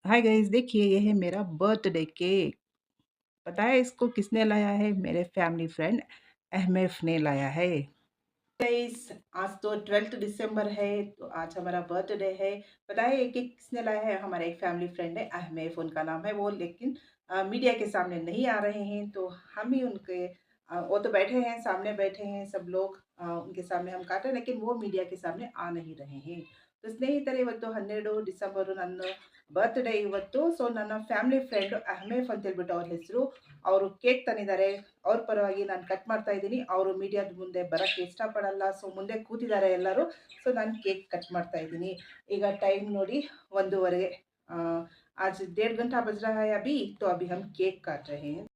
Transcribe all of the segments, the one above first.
Hi guys, देखिए ये है मेरा बर्थडे केक। पता है इसको किसने लाया है? मेरे फैमिली फ्रेंड अहमेफ ने लाया है। गाइस, आज तो 12 दिसंबर है, तो आज हमारा बर्थडे है। पता है ये केक किसने लाया है? हमारा एक फैमिली फ्रेंड है अहमेफ, उनका नाम है। वो लेकिन मीडिया के सामने नहीं आ रहे हैं, तो हम ही उनके वो तो बैठे हैं, सामने बैठे हैं सब लोग, उनके सामने हम काट रहे हैं, लेकिन वो मीडिया के सामने आ नहीं रहे हैं। तो ಸ್ನೇಹಿತರೆ, ಇವತ್ತು 12 ಡಿಸೆಂಬರ್ ನನ್ನ ಬರ್ತ್ಡೇ ಇವತ್ತು. ಸೊ ನನ್ನ ಫ್ಯಾಮಿಲಿ ಫ್ರೆಂಡ್ ಅಹಮೇಫ್ ಅಂತ ಹೇಳ್ಬಿಟ್ಟು ಅವ್ರ ಹೆಸರು. ಅವರು ಕೇಕ್ ತಂದಿದ್ದಾರೆ. ಅವ್ರ ಪರವಾಗಿ ನಾನು ಕಟ್ ಮಾಡ್ತಾ ಇದ್ದೀನಿ. ಅವರು ಮೀಡಿಯಾದ ಮುಂದೆ ಬರಕ್ಕೆ ಇಷ್ಟಪಡಲ್ಲ, ಸೊ ಮುಂದೆ ಕೂತಿದ್ದಾರೆ ಎಲ್ಲರೂ. ಸೊ ನಾನು ಕೇಕ್ ಕಟ್ ಮಾಡ್ತಾ ಇದ್ದೀನಿ. ಈಗ ಟೈಮ್ ನೋಡಿ 1:15. आज 1:30 बज रहा है अभी, तो अभी हम केक काट रहे हैं.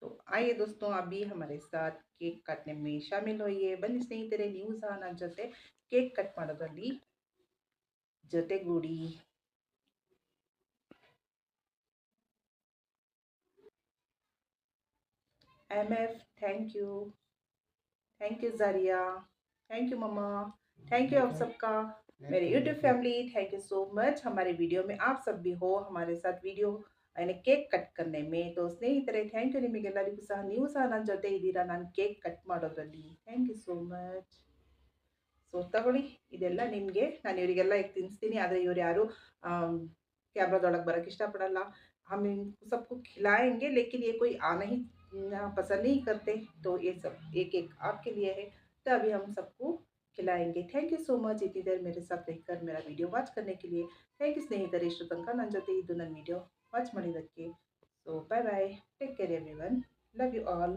तो आइए दोस्तों, अभी हमारे साथ केक काटने में शामिल होइए. ಬನ್ನಿ ಸ್ನೇಹಿತರೆ, ನೀವು ಸಹ ನನ್ನ ಜೊತೆ ಕೇಕ್ ಕಟ್ ಮಾಡೋದ್ರಲ್ಲಿ ಜೊತೆಗೂಡಿ. MF, thank you. Thank you Zariya. Thank you mamma. Thank you आप सबका. मेरे YouTube family, thank you so much. हमारे वीडियो में आप सब भी हो हमारे साथ वीडियो यानी ಕೇಕ್ ಕಟ್ करने में. तो ಸ್ನೇಹಿತರೆ, ಥ್ಯಾಂಕ್ ಯು ನಿಮಗೆಲ್ಲರಿಗೂ ಸಹ. ನೀವು ಸಹ ನನ್ನ ಜೊತೆ ಇದ್ದೀರಾ ನಾನು ಕೇಕ್ ಕಟ್ ಮಾಡೋದ್ರಲ್ಲಿ. Thank you so much. So ತಗೊಳ್ಳಿ, ಇದೆಲ್ಲ ನಿಮಗೆ. ನಾನು ಇವರಿಗೆಲ್ಲ ಈಗ ತಿನ್ನಿಸ್ತೀನಿ, ಆದರೆ ಇವ್ರು ಯಾರು कैमरादौड़क बरक इष्टपड़ಲ್ಲ. हम इन सबको खिलाएँगे, लेकिन ये कोई आ नहीं पसंद नहीं करते, तो ये सब एक-एक आपके लिए है. तो अभी हम सबको खिलाएँगे. थैंक यू सो मच इतनी देर मेरे साथ रहकर मेरा वीडियो वाच करने के लिए. ಥ್ಯಾಂಕ್ ಯು ಸ್ನೇಹಿತರೆ, ಇಷ್ಟು ತನಕ ನನ್ನ ಜೊತೆ ಇದ್ದು ನನ್ನ ವಿಡಿಯೋ ವಾಚ್ ಮಾಡಿದ್ದಕ್ಕೆ. So bye bye. Take care everyone. Love you all.